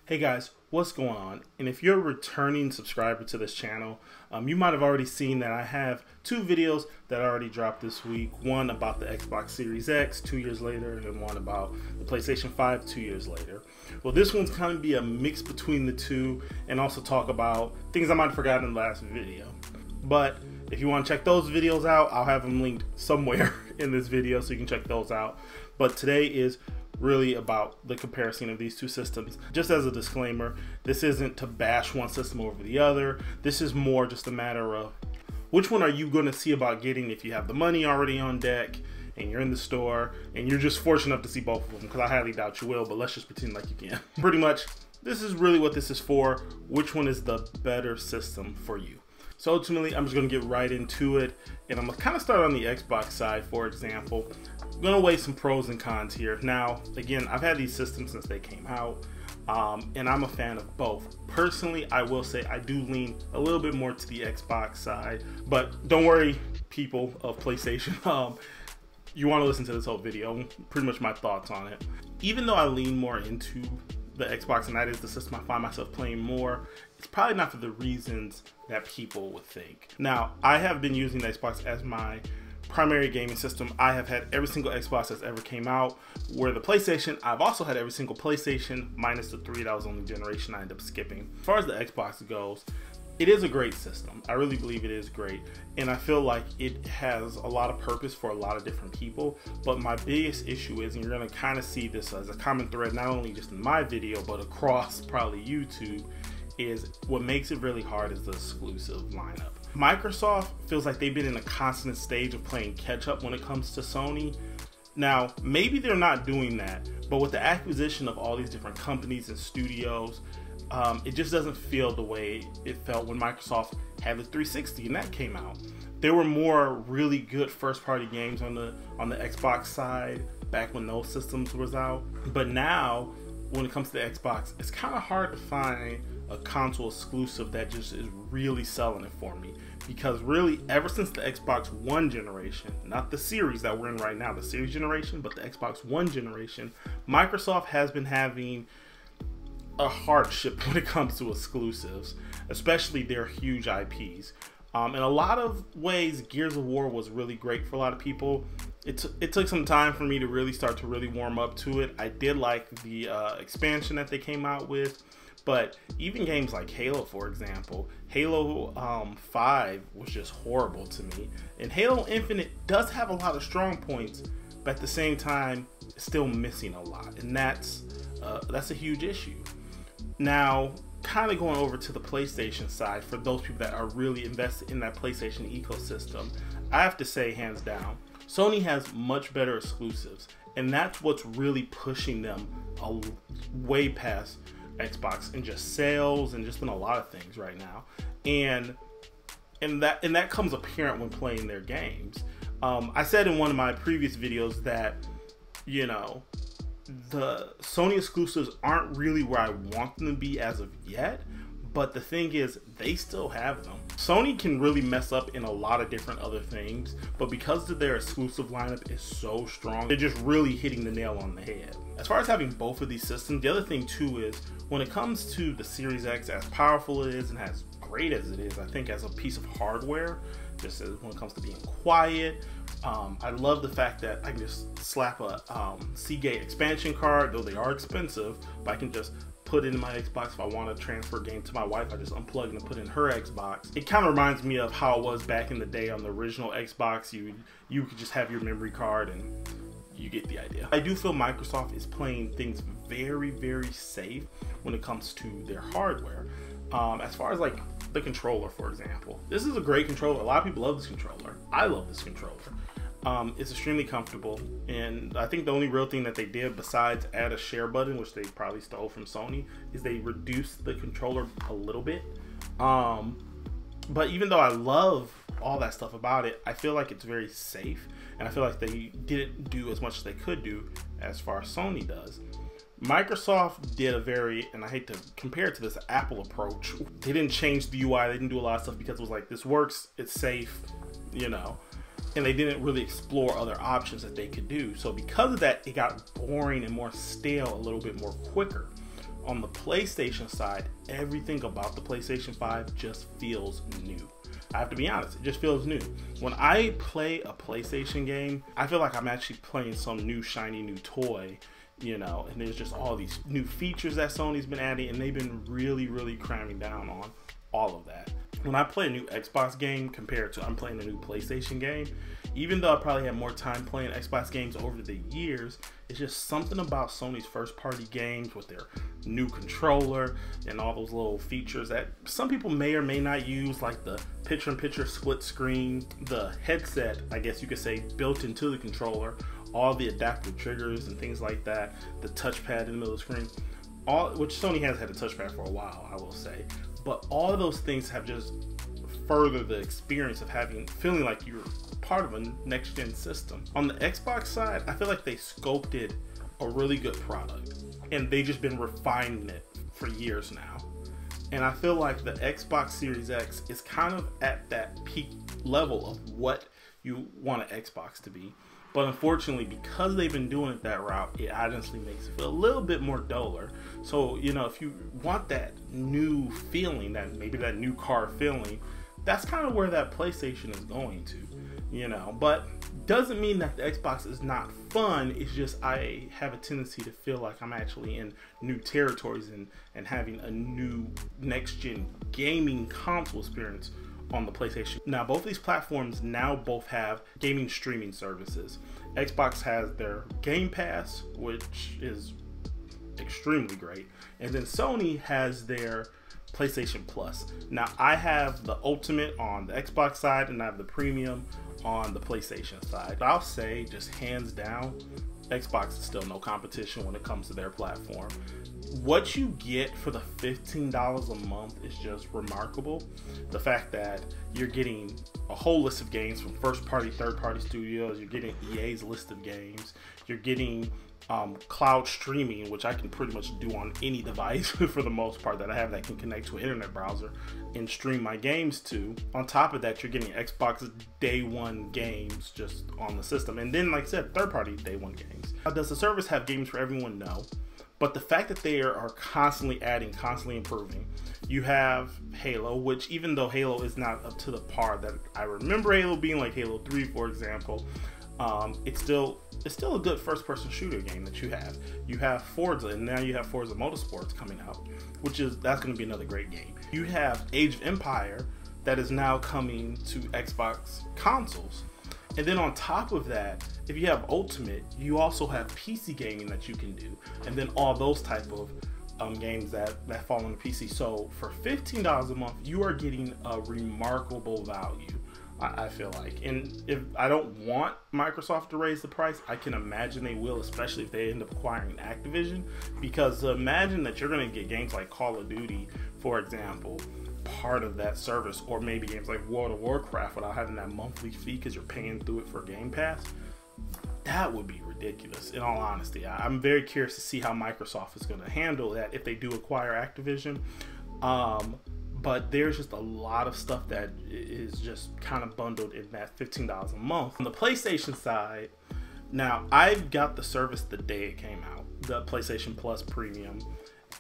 Hey guys, what's going on? And if you're a returning subscriber to this channel, you might have already seen that I have two videos that already dropped this week. One about the Xbox Series X 2 years later, and one about the PlayStation 5 2 years later. Well, this one's kind of be a mix between the two and also talk about things I might have forgotten in the last video. But if you want to check those videos out, I'll have them linked somewhere in this video so you can check those out. But today is really about the comparison of these two systems. Just as a disclaimer, this isn't to bash one system over the other. This is more just a matter of which one are you going to see about getting if you have the money already on deck and you're in the store and you're just fortunate enough to see both of them, because I highly doubt you will, but let's just pretend like you can. Pretty much, this is really what this is for. Which one is the better system for you? So ultimately, I'm just going to get right into it, and I'm going to kind of start on the Xbox side, for example. I'm going to weigh some pros and cons here. Now, again, I've had these systems since they came out, and I'm a fan of both. Personally, I will say I do lean a little bit more to the Xbox side, but don't worry, people of PlayStation. You want to listen to this whole video, pretty much my thoughts on it. Even though I lean more into the Xbox, and that is the system I find myself playing more, it's probably not for the reasons that people would think. Now, I have been using the Xbox as my primary gaming system. I have had every single Xbox that's ever came out, where the PlayStation, I've also had every single PlayStation, minus the 3 that was the only generation I ended up skipping. As far as the Xbox goes, it is a great system. I really believe it is great, and I feel like it has a lot of purpose for a lot of different people. But my biggest issue is, and you're going to kind of see this as a common thread, not only just in my video, but across probably YouTube, is what makes it really hard is the exclusive lineup. Microsoft feels like they've been in a constant stage of playing catch up when it comes to Sony. Now, maybe they're not doing that, but with the acquisition of all these different companies and studios, it just doesn't feel the way it felt when Microsoft had the 360 and that came out. There were more really good first-party games on the Xbox side back when those systems was out. But now, when it comes to the Xbox, it's kind of hard to find a console exclusive that just is really selling it for me. Because really, ever since the Xbox One generation, not the series that we're in right now, the series generation, but the Xbox One generation, Microsoft has been having a hardship when it comes to exclusives, especially their huge IPs. In a lot of ways, Gears of War was really great for a lot of people. It took some time for me to really start to really warm up to it. I did like the expansion that they came out with, but even games like Halo, for example, Halo 5 was just horrible to me. And Halo Infinite does have a lot of strong points, but at the same time, it's still missing a lot, and that's a huge issue. Now, kind of going over to the PlayStation side, for those people that are really invested in that PlayStation ecosystem, I have to say, hands down, Sony has much better exclusives, and that's what's really pushing them way past Xbox and just sales and just in a lot of things right now. And that comes apparent when playing their games. I said in one of my previous videos that, you know, the Sony exclusives aren't really where I want them to be as of yet, but the thing is, they still have them. Sony can really mess up in a lot of different other things, but because their exclusive lineup is so strong, they're just really hitting the nail on the head. As far as having both of these systems, the other thing too is, when it comes to the Series X, as powerful it is and as great as it is, I think as a piece of hardware, just as when it comes to being quiet, I love the fact that I can just slap a Seagate expansion card, though they are expensive, but I can just put it in my Xbox. If I want to transfer a game to my wife, I just unplug and put it in her Xbox. It kind of reminds me of how it was back in the day on the original Xbox. You could just have your memory card and you get the idea. I do feel Microsoft is playing things very, very safe when it comes to their hardware. As far as like the controller, for example, this is a great controller. A lot of people love this controller. I love this controller. It's extremely comfortable, and I think the only real thing that they did besides add a share button, which they probably stole from Sony, is they reduced the controller a little bit. But even though I love all that stuff about it, I feel like it's very safe, and I feel like they didn't do as much as they could do as far as Sony does. Microsoft did a very, and I hate to compare it to this Apple approach, they didn't change the UI, they didn't do a lot of stuff because it was like, this works, it's safe, you know, and they didn't really explore other options that they could do. So because of that, it got boring and more stale a little bit more quicker. on the PlayStation side, everything about the PlayStation 5 just feels new. I have to be honest, it just feels new. When I play a PlayStation game, I feel like I'm actually playing some new shiny new toy, you know, and there's just all these new features that Sony's been adding, and they've been really cramming down on all of that. When I play a new Xbox game compared to I'm playing a new PlayStation game, even though I probably had more time playing Xbox games over the years, it's just something about Sony's first party games with their new controller and all those little features that some people may or may not use, like the picture-in-picture split screen, the headset, I guess you could say, built into the controller, all the adaptive triggers and things like that, the touchpad in the middle of the screen, which Sony has had a touchpad for a while, I will say. But all of those things have just furthered the experience of feeling like you're part of a next-gen system. On the Xbox side, I feel like they sculpted a really good product, and they've just been refining it for years now. And I feel like the Xbox Series X is kind of at that peak level of what you want an Xbox to be. But unfortunately, because they've been doing it that route, it honestly makes it feel a little bit more duller. So, you know, if you want that new feeling, maybe that new car feeling, that's kind of where that PlayStation is going to, you know. But doesn't mean that the Xbox is not fun. It's just I have a tendency to feel like I'm actually in new territories and having a new next-gen gaming console experience on the PlayStation. Now, both these platforms both have gaming streaming services. Xbox has their Game Pass, which is extremely great, and then Sony has their PlayStation Plus. Now, I have the Ultimate on the Xbox side, and I have the Premium on the PlayStation side. I'll say, just hands down, Xbox is still no competition when it comes to their platform. What you get for the $15 a month is just remarkable. The fact that you're getting a whole list of games from first-party, third-party studios, you're getting EA's list of games, you're getting cloud streaming, which I can pretty much do on any device for the most part that I have that can connect to an internet browser and stream my games to. On top of that, you're getting Xbox day one games just on the system. And then, like I said, third-party day one games. Does the service have games for everyone? No. But the fact that they are constantly adding, constantly improving. You have Halo, which even though Halo is not up to the par that I remember Halo being, like Halo 3, for example, it's still a good first-person shooter game that you have. You have Forza, and now you have Forza Motorsports coming out, that's going to be another great game. You have Age of Empire that is now coming to Xbox consoles. And then on top of that, if you have Ultimate, you also have PC gaming that you can do, and then all those type of games that fall on the PC. So for $15 a month, you are getting a remarkable value, I feel like. And if I don't want Microsoft to raise the price, I can imagine they will, especially if they end up acquiring Activision, because imagine that you're going to get games like Call of Duty, for example, part of that service, or maybe games like World of Warcraft without having that monthly fee because you're paying through it for Game Pass. That would be ridiculous, in all honesty. I'm very curious to see how Microsoft is going to handle that if they do acquire Activision. But there's just a lot of stuff that is just kind of bundled in that $15 a month. On the PlayStation side, now I've got the service the day it came out, the PlayStation Plus Premium.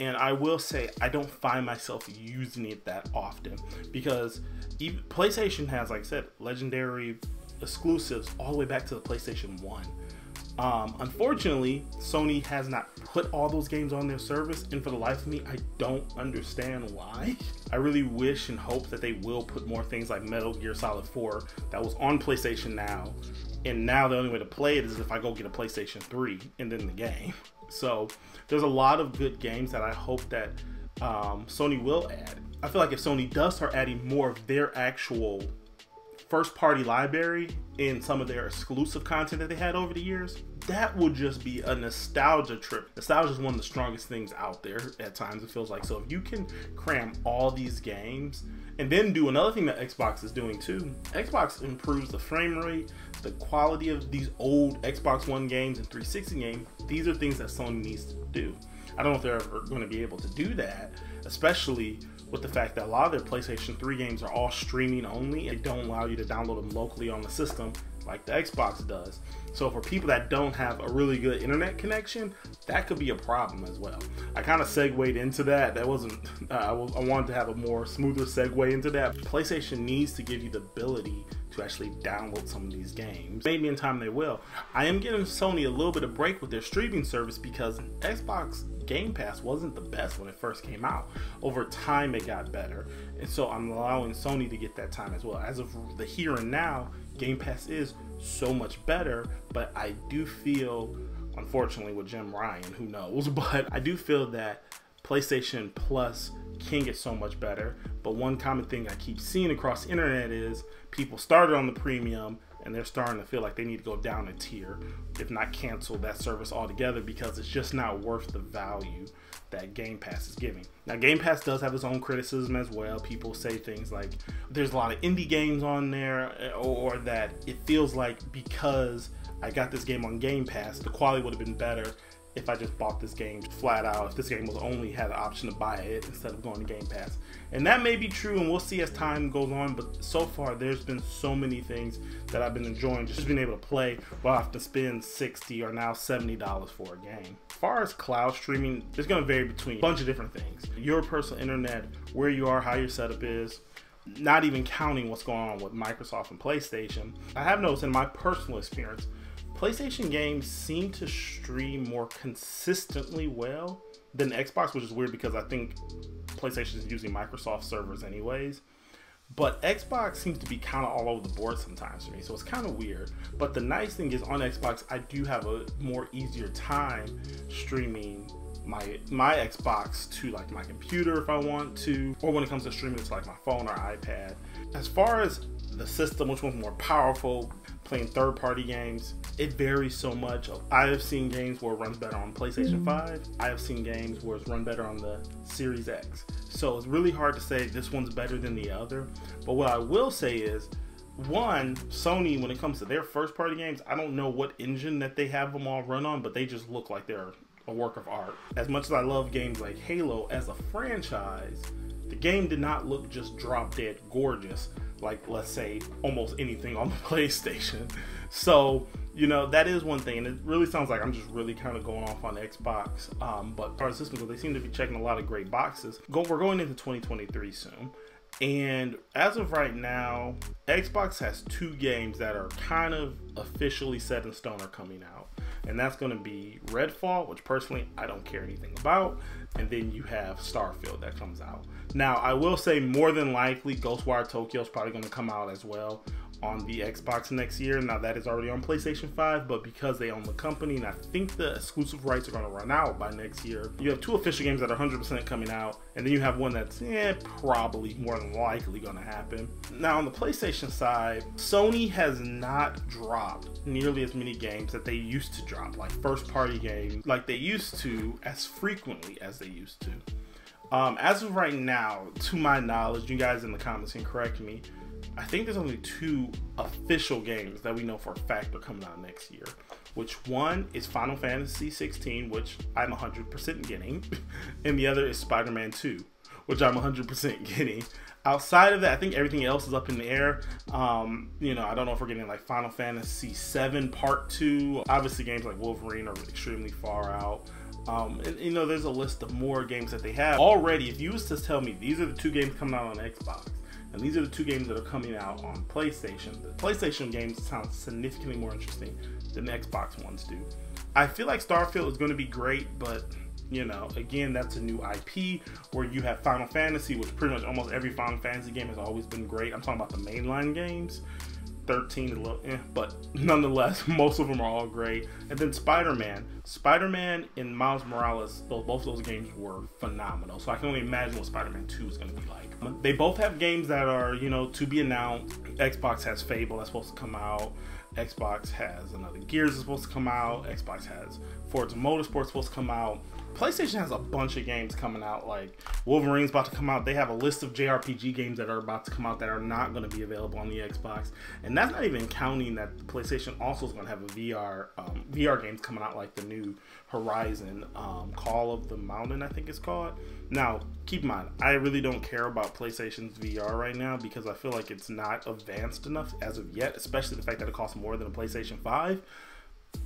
And I will say I don't find myself using it that often because even PlayStation has, like I said, legendary exclusives all the way back to the PlayStation 1. Unfortunately, Sony has not put all those games on their service, and for the life of me, I don't understand why. I really wish and hope that they will put more things like Metal Gear Solid 4 that was on PlayStation Now, and now the only way to play it is if I go get a PlayStation 3 and then the game. So there's a lot of good games that I hope that Sony will add. I feel like if Sony does start adding more of their actual first party library in some of their exclusive content that they had over the years, that would just be a nostalgia trip. Nostalgia is one of the strongest things out there at times, it feels like. So if you can cram all these games and then do another thing that Xbox is doing too, Xbox improves the frame rate, the quality of these old Xbox One games and 360 games. These are things that Sony needs to do. I don't know if they're ever going to be able to do that, especially with the fact that a lot of their PlayStation 3 games are all streaming only and don't allow you to download them locally on the system like the Xbox does. So for people that don't have a really good internet connection, that could be a problem as well. I kind of segued into that. That wasn't, I wanted to have a more smoother segue into that. PlayStation needs to give you the ability to actually download some of these games. Maybe in time they will. I am giving Sony a little bit of break with their streaming service because Xbox Game Pass wasn't the best when it first came out. Over time it got better, and so I'm allowing Sony to get that time as well. As of the here and now, Game Pass is so much better, but I do feel, unfortunately with Jim Ryan, who knows, but I do feel that PlayStation Plus can get so much better. But one common thing I keep seeing across the internet is people started on the premium and they're starting to feel like they need to go down a tier, if not cancel that service altogether, because it's just not worth the value that Game Pass is giving. Now, Game Pass does have its own criticism as well. People say things like there's a lot of indie games on there, or that it feels like because I got this game on Game Pass, the quality would have been better if I just bought this game flat out, if this game was only had the option to buy it instead of going to Game Pass. And that may be true, and we'll see as time goes on, but so far there's been so many things that I've been enjoying, just being able to play while I have to spend $60 or now $70 for a game. As far as cloud streaming, it's going to vary between a bunch of different things. Your personal internet, where you are, how your setup is, not even counting what's going on with Microsoft and PlayStation. I have noticed in my personal experience, PlayStation games seem to stream more consistently well than Xbox, which is weird because I think PlayStation is using Microsoft servers anyways. But Xbox seems to be kind of all over the board sometimes for me, so it's kind of weird. But the nice thing is on Xbox, I do have a more easier time streaming my Xbox to like my computer if I want to, or when it comes to streaming to like my phone or iPad. As far as the system, which one's more powerful, playing third-party games, it varies so much. I have seen games where it runs better on PlayStation 5. I have seen games where it's run better on the Series X. So it's really hard to say this one's better than the other. But what I will say is, one, Sony, when it comes to their first-party games, I don't know what engine that they have them all run on, but they just look like they're a work of art. As much as I love games like Halo as a franchise, the game did not look just drop dead gorgeous like, let's say, almost anything on the PlayStation. So, you know, that is one thing, and it really sounds like I'm just really kind of going off on Xbox. But as far as systems, they seem to be checking a lot of great boxes. We're going into 2023 soon. And as of right now, Xbox has 2 games that are kind of officially set in stone are coming out. And that's going to be Redfall, which personally I don't care anything about. And then you have Starfield that comes out. Now, I will say more than likely Ghostwire Tokyo is probably going to come out as well on the Xbox next year. Now, that is already on PlayStation 5, but because they own the company, and I think the exclusive rights are going to run out by next year, you have 2 official games that are 100% coming out, and then you have one that's probably more than likely going to happen. Now, on the PlayStation side, Sony has not dropped nearly as many games that they used to drop, like first-party games, like they used to, as frequently as they used to. As of right now, to my knowledge, you guys in the comments can correct me, I think there's only 2 official games that we know for a fact are coming out next year. Which one is Final Fantasy 16, which I'm 100% getting, and the other is Spider-Man 2, which I'm 100% getting. Outside of that, I think everything else is up in the air. You know, I don't know if we're getting like Final Fantasy 7 Part 2. Obviously, games like Wolverine are extremely far out. And you know, there's a list of more games that they have already. If you was to tell me these are the 2 games coming out on Xbox, and these are the 2 games that are coming out on PlayStation, the PlayStation games sound significantly more interesting than the Xbox ones do. I feel like Starfield is going to be great, but you know, again, that's a new IP where you have Final Fantasy, which pretty much almost every Final Fantasy game has always been great. I'm talking about the mainline games. 13 a little but nonetheless, most of them are all great. And then Spider-Man and Miles Morales, both of those games were phenomenal. So I can only imagine what Spider-Man 2 is going to be like. They both have games that are, you know, to be announced. Xbox has Fable that's supposed to come out. Xbox has another Gears that's supposed to come out. Xbox has Forza Motorsport supposed to come out. PlayStation has a bunch of games coming out, like Wolverine's about to come out. They have a list of JRPG games that are about to come out that are not going to be available on the Xbox. And that's not even counting that PlayStation also is going to have a VR games coming out, like the new Horizon, Call of the Mountain, I think it's called. Now, keep in mind, I really don't care about PlayStation's VR right now because I feel like it's not advanced enough as of yet, especially the fact that it costs more than a PlayStation 5.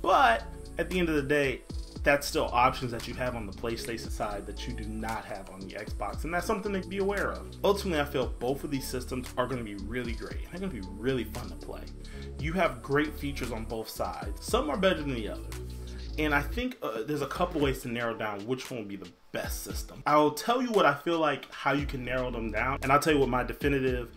But at the end of the day, that's still options that you have on the PlayStation side that you do not have on the Xbox, and that's something to be aware of. Ultimately, I feel both of these systems are going to be really great. They're going to be really fun to play. You have great features on both sides. Some are better than the other. And I think there's a couple ways to narrow down which one would be the best system. I'll tell you what I feel like, how you can narrow them down, and I'll tell you what my definitive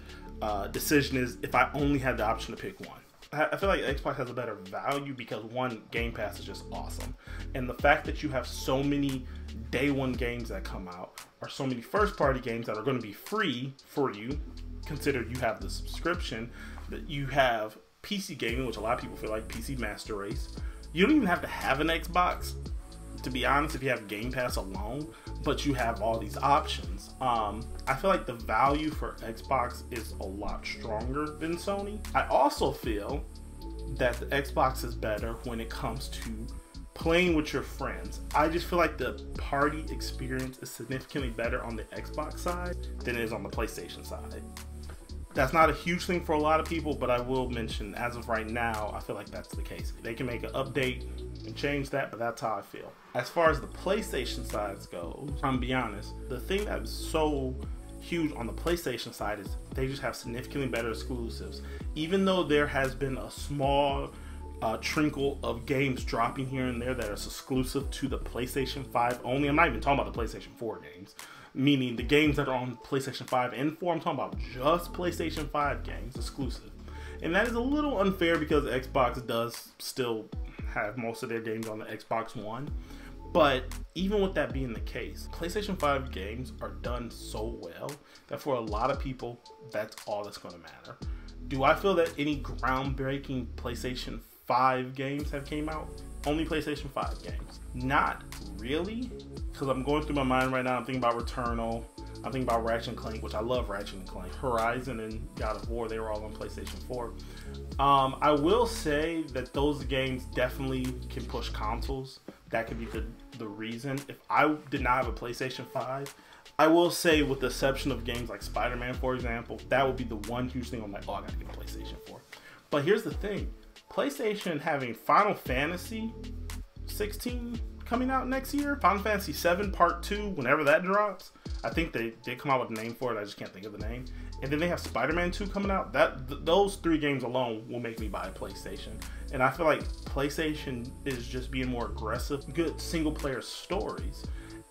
decision is if I only had the option to pick one. I feel like Xbox has a better value because one, Game Pass is just awesome. And the fact that you have so many day one games that come out, or so many first party games that are going to be free for you, consider you have the subscription, that you have PC gaming, which a lot of people feel like PC Master Race. You don't even have to have an Xbox, to be honest, if you have Game Pass alone, but you have all these options. I feel like the value for Xbox is a lot stronger than Sony. I also feel that the Xbox is better when it comes to playing with your friends. I just feel like the party experience is significantly better on the Xbox side than it is on the PlayStation side. That's not a huge thing for a lot of people, but I will mention, as of right now, I feel like that's the case. They can make an update and change that, but that's how I feel. As far as the PlayStation side goes, I'm be honest, the thing that's so huge on the PlayStation side is they just have significantly better exclusives. Even though there has been a small trickle of games dropping here and there that are exclusive to the PlayStation 5 only. I'm not even talking about the PlayStation 4 games. Meaning the games that are on PlayStation 5 and 4, I'm talking about just PlayStation 5 games exclusive. And that is a little unfair because Xbox does still have most of their games on the Xbox One. But even with that being the case, PlayStation 5 games are done so well that for a lot of people, that's all that's going to matter. Do I feel that any groundbreaking PlayStation 5 games have came out? Only PlayStation 5 games. Not really, because I'm going through my mind right now. I'm thinking about Returnal. I'm thinking about Ratchet & Clank, which I love Ratchet & Clank. Horizon and God of War, they were all on PlayStation 4. I will say that those games definitely can push consoles. That could be the reason. If I did not have a PlayStation 5, I will say with the exception of games like Spider-Man, for example, that would be the one huge thing I'm like, oh, I gotta get a PlayStation 4. But here's the thing. PlayStation having Final Fantasy 16 coming out next year, Final Fantasy 7 Part 2, whenever that drops. I think they did come out with a name for it, I just can't think of the name. And then they have Spider-Man 2 coming out. Those three games alone will make me buy a PlayStation. And I feel like PlayStation is just being more aggressive, good single player stories.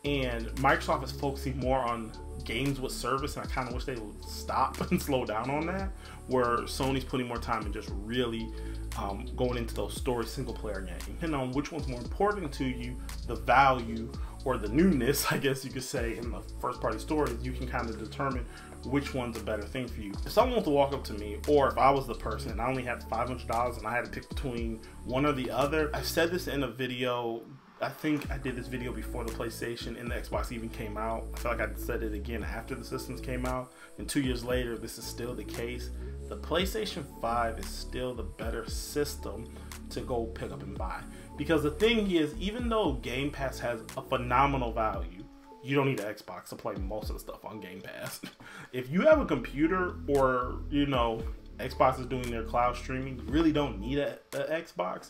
And Microsoft is focusing more on games with service, and I kind of wish they would stop and slow down on that, where Sony's putting more time and just really going into those story single player games. Depending on which one's more important to you, the value or the newness, I guess you could say, in the first party stories, you can kind of determine which one's a better thing for you. If someone was to walk up to me, or if I was the person and I only had $500 and I had to pick between one or the other, I said this in a video, I think I did this video before the PlayStation and the Xbox even came out. I feel like I said it again after the systems came out, and 2 years later this is still the case. The PlayStation 5 is still the better system to go pick up and buy. Because the thing is, even though Game Pass has a phenomenal value, you don't need an Xbox to play most of the stuff on Game Pass. If you have a computer or, you know, Xbox is doing their cloud streaming, you really don't need an Xbox.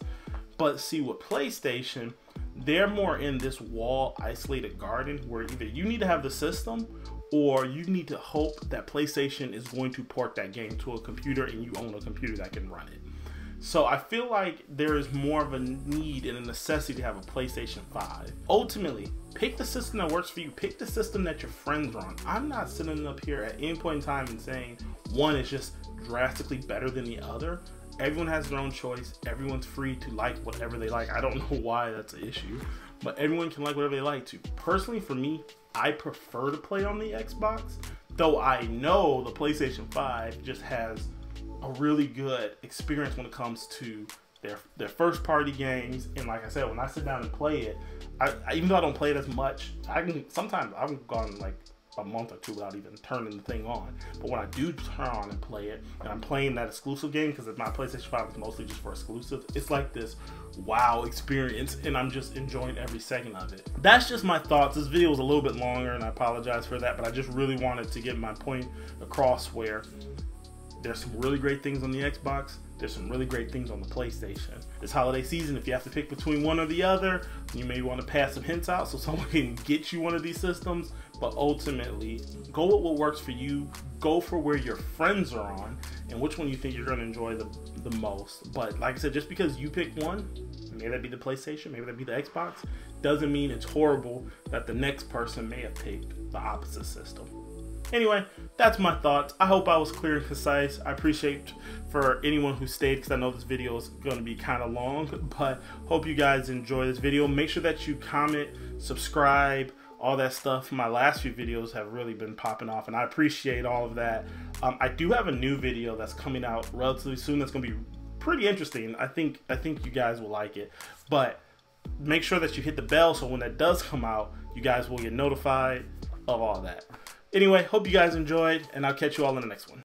But see, with PlayStation, they're more in this wall isolated garden where either you need to have the system or you need to hope that PlayStation is going to port that game to a computer and you own a computer that can run it. So I feel like there is more of a need and a necessity to have a PlayStation 5. Ultimately, pick the system that works for you. Pick the system that your friends are on. I'm not sitting up here at any point in time and saying one is just drastically better than the other. Everyone has their own choice. Everyone's free to like whatever they like. I don't know why that's an issue, but everyone can like whatever they like to. Personally, for me, I prefer to play on the Xbox, though I know the PlayStation 5 just has a really good experience when it comes to They're first party games, and like I said, when I sit down and play it, I even though I don't play it as much, sometimes I've gone like a month or two without even turning the thing on. But when I do turn on and play it, and I'm playing that exclusive game, because my PlayStation 5 is mostly just for exclusives, it's like this wow experience, and I'm just enjoying every second of it. That's just my thoughts. This video was a little bit longer, and I apologize for that, but I just really wanted to get my point across where there's some really great things on the Xbox. There's some really great things on the PlayStation. This holiday season, if you have to pick between one or the other, you may want to pass some hints out so someone can get you one of these systems. But ultimately, go with what works for you. Go for where your friends are on and which one you think you're going to enjoy the most. But like I said, just because you pick one, maybe that be the PlayStation, maybe that be the Xbox, doesn't mean it's horrible that the next person may have picked the opposite system. Anyway, that's my thoughts. I hope I was clear and concise. I appreciate for anyone who stayed, because I know this video is going to be kind of long, but hope you guys enjoy this video. Make sure that you comment, subscribe, all that stuff. My last few videos have really been popping off, and I appreciate all of that. I do have a new video that's coming out relatively soon that's going to be pretty interesting. I think you guys will like it, but make sure that you hit the bell so when that does come out, you guys will get notified of all that. Anyway, hope you guys enjoyed, and I'll catch you all in the next one.